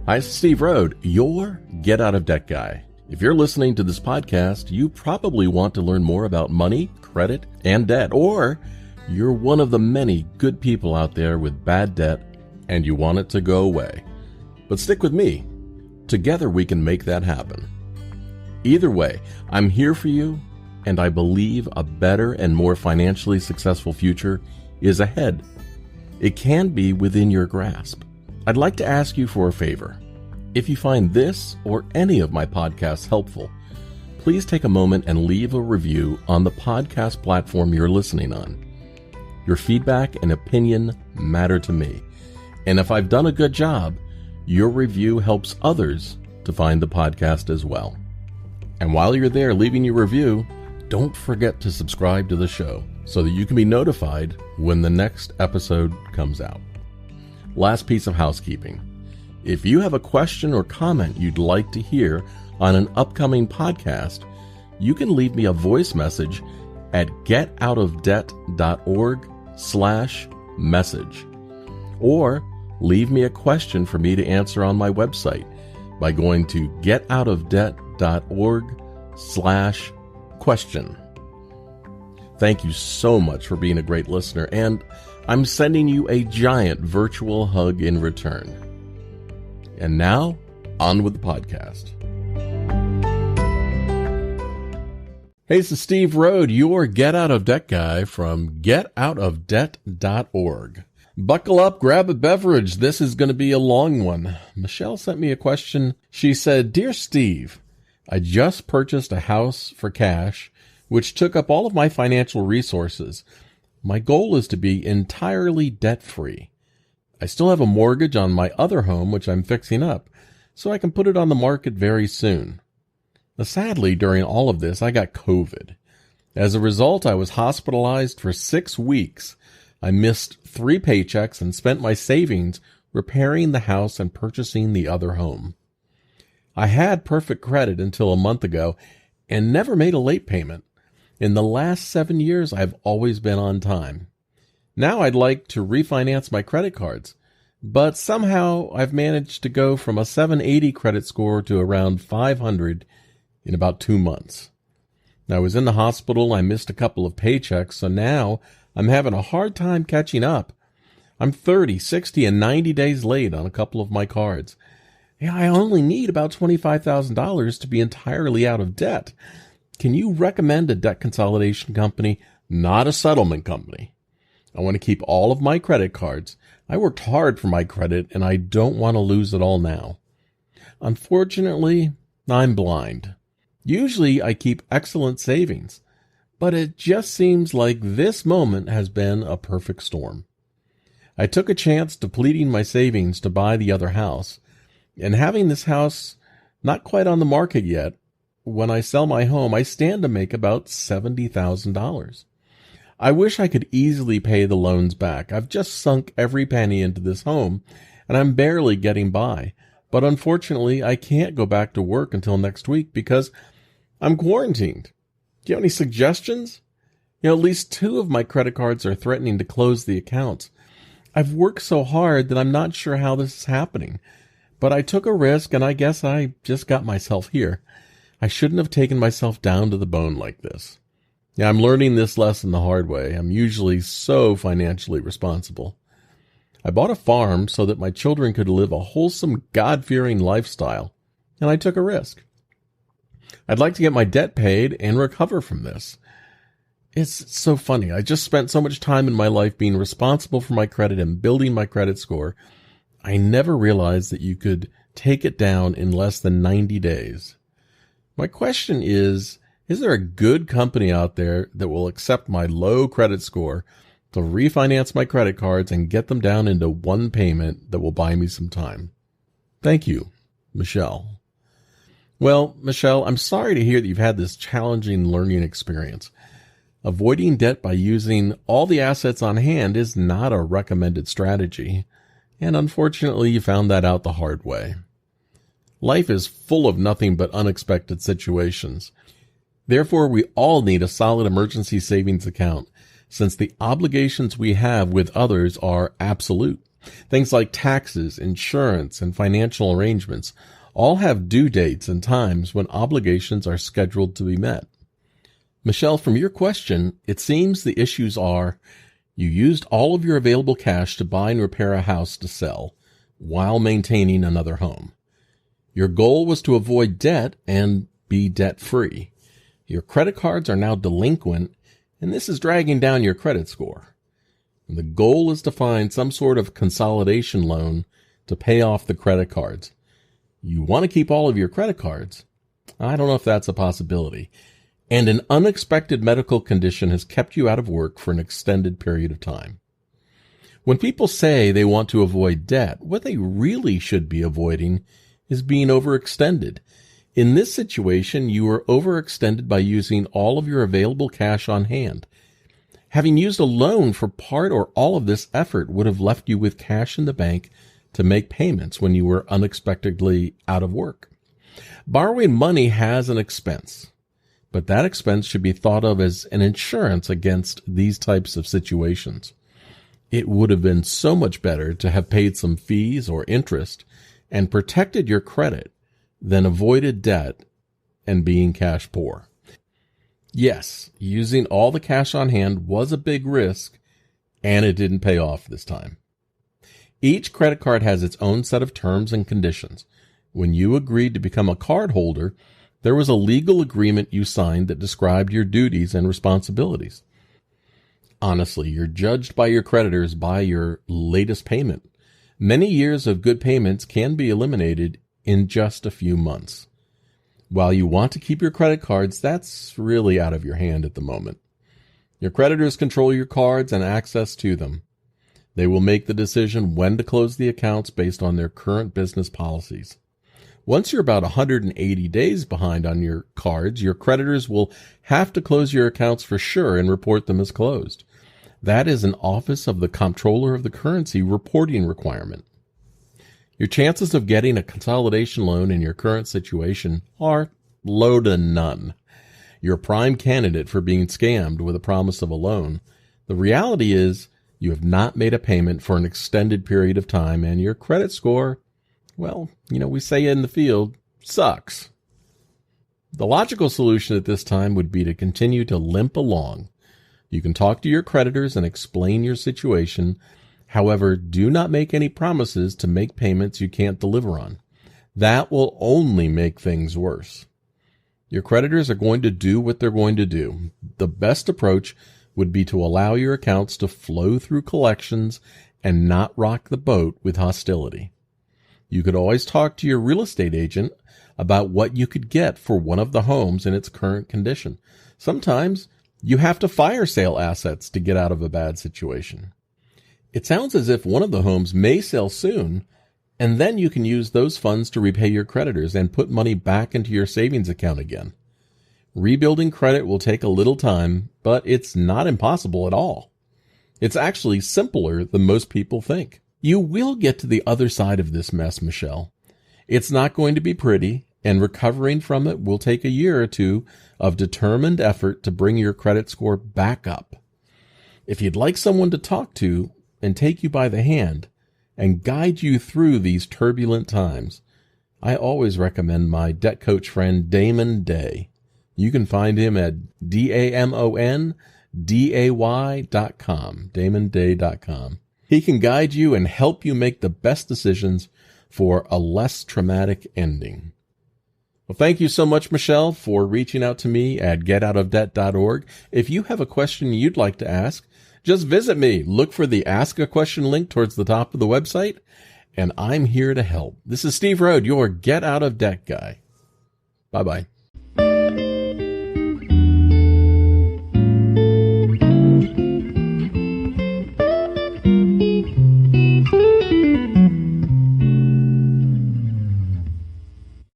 Hi, it's Steve Rode, your Get Out of Debt guy. If you're listening to this podcast, you probably want to learn more about money, credit, and debt, or you're one of the many good people out there with bad debt and you want it to go away. But stick with me. Together we can make that happen. Either way, I'm here for you, and I believe a better and more financially successful future is ahead. It can be within your grasp. I'd like to ask you for a favor. If you find this or any of my podcasts helpful, please take a moment and leave a review on the podcast platform you're listening on. Your feedback and opinion matter to me, and if I've done a good job, your review helps others to find the podcast as well. And while you're there leaving your review, don't forget to subscribe to the show so that you can be notified when the next episode comes out. Last piece of housekeeping. If you have a question or comment you'd like to hear on an upcoming podcast, you can leave me a voice message at getoutofdebt.org/message. Or leave me a question for me to answer on my website by going to getoutofdebt.org/question. Thank you so much for being a great listener, and I'm sending you a giant virtual hug in return. And now, on with the podcast. Hey, this is Steve Rode, your Get Out of Debt guy from getoutofdebt.org. Buckle up, grab a beverage. This is going to be a long one. Michelle sent me a question. She said, "Dear Steve, I just purchased a house for cash, which took up all of my financial resources. My goal is to be entirely debt-free. I still have a mortgage on my other home, which I'm fixing up, so I can put it on the market very soon. Now, sadly, during all of this, I got COVID. As a result, I was hospitalized for 6 weeks. I missed 3 paychecks and spent my savings repairing the house and purchasing the other home. I had perfect credit until a month ago and never made a late payment. In the last 7 years, I've always been on time. Now I'd like to refinance my credit cards, but somehow I've managed to go from a 780 credit score to around 500 in about 2 months. I was in the hospital. I missed a couple of paychecks, so now I'm having a hard time catching up. I'm 30, 60, and 90 days late on a couple of my cards. I only need about $25,000 to be entirely out of debt. Can you recommend a debt consolidation company, not a settlement company? I want to keep all of my credit cards. I worked hard for my credit, and I don't want to lose it all now. Unfortunately, I'm blind. Usually I keep excellent savings, but it just seems like this moment has been a perfect storm. I took a chance depleting my savings to buy the other house, and having this house not quite on the market yet, when I sell my home, I stand to make about $70,000. I wish I could easily pay the loans back. I've just sunk every penny into this home, and I'm barely getting by. But unfortunately, I can't go back to work until next week because I'm quarantined. Do you have any suggestions? At least 2 of my credit cards are threatening to close the accounts. I've worked so hard that I'm not sure how this is happening. But I took a risk, and I guess I just got myself here. I shouldn't have taken myself down to the bone like this. I'm learning this lesson the hard way. I'm usually so financially responsible. I bought a farm so that my children could live a wholesome, God-fearing lifestyle, and I took a risk. I'd like to get my debt paid and recover from this. It's so funny. I just spent so much time in my life being responsible for my credit and building my credit score. I never realized that you could take it down in less than 90 days. My question is there a good company out there that will accept my low credit score to refinance my credit cards and get them down into one payment that will buy me some time? Thank you, Michelle. Well, Michelle, I'm sorry to hear that you've had this challenging learning experience. Avoiding debt by using all the assets on hand is not a recommended strategy, and unfortunately you found that out the hard way. Life is full of nothing but unexpected situations. Therefore, we all need a solid emergency savings account, since the obligations we have with others are absolute. Things like taxes, insurance, and financial arrangements all have due dates and times when obligations are scheduled to be met. Michelle, from your question, it seems the issues are you used all of your available cash to buy and repair a house to sell while maintaining another home. Your goal was to avoid debt and be debt-free. Your credit cards are now delinquent, and this is dragging down your credit score. And the goal is to find some sort of consolidation loan to pay off the credit cards. You want to keep all of your credit cards. I don't know if that's a possibility. And an unexpected medical condition has kept you out of work for an extended period of time. When people say they want to avoid debt, what they really should be avoiding is being overextended. In this situation, you were overextended by using all of your available cash on hand. Having used a loan for part or all of this effort would have left you with cash in the bank to make payments when you were unexpectedly out of work. Borrowing money has an expense, but that expense should be thought of as an insurance against these types of situations. It would have been so much better to have paid some fees or interest and protected your credit than avoided debt and being cash poor. Yes, using all the cash on hand was a big risk, and it didn't pay off this time. Each credit card has its own set of terms and conditions. When you agreed to become a card holder, there was a legal agreement you signed that described your duties and responsibilities. Honestly, you're judged by your creditors by your latest payment. Many years of good payments can be eliminated in just a few months. While you want to keep your credit cards, that's really out of your hand at the moment. Your creditors control your cards and access to them. They will make the decision when to close the accounts based on their current business policies. Once you're about 180 days behind on your cards, your creditors will have to close your accounts for sure and report them as closed. That is an Office of the Comptroller of the Currency reporting requirement. Your chances of getting a consolidation loan in your current situation are low to none. You're a prime candidate for being scammed with a promise of a loan. The reality is you have not made a payment for an extended period of time, and your credit score, well, we say in the field, sucks. The logical solution at this time would be to continue to limp along. You can talk to your creditors and explain your situation. However, do not make any promises to make payments you can't deliver on. That will only make things worse. Your creditors are going to do what they're going to do. The best approach would be to allow your accounts to flow through collections and not rock the boat with hostility. You could always talk to your real estate agent about what you could get for one of the homes in its current condition. Sometimes you have to fire sale assets to get out of a bad situation. It sounds as if one of the homes may sell soon, and then you can use those funds to repay your creditors and put money back into your savings account again. Rebuilding credit will take a little time, but it's not impossible at all. It's actually simpler than most people think. You will get to the other side of this mess, Michelle. It's not going to be pretty, and recovering from it will take a year or two of determined effort to bring your credit score back up. If you'd like someone to talk to and take you by the hand and guide you through these turbulent times, I always recommend my debt coach friend Damon Day. You can find him at DAMONDAY.com, DamonDay.com. He can guide you and help you make the best decisions for a less traumatic ending. Well, thank you so much, Michelle, for reaching out to me at getoutofdebt.org. If you have a question you'd like to ask, just visit me. Look for the Ask a Question link towards the top of the website, and I'm here to help. This is Steve Rode, your Get Out of Debt guy. Bye-bye.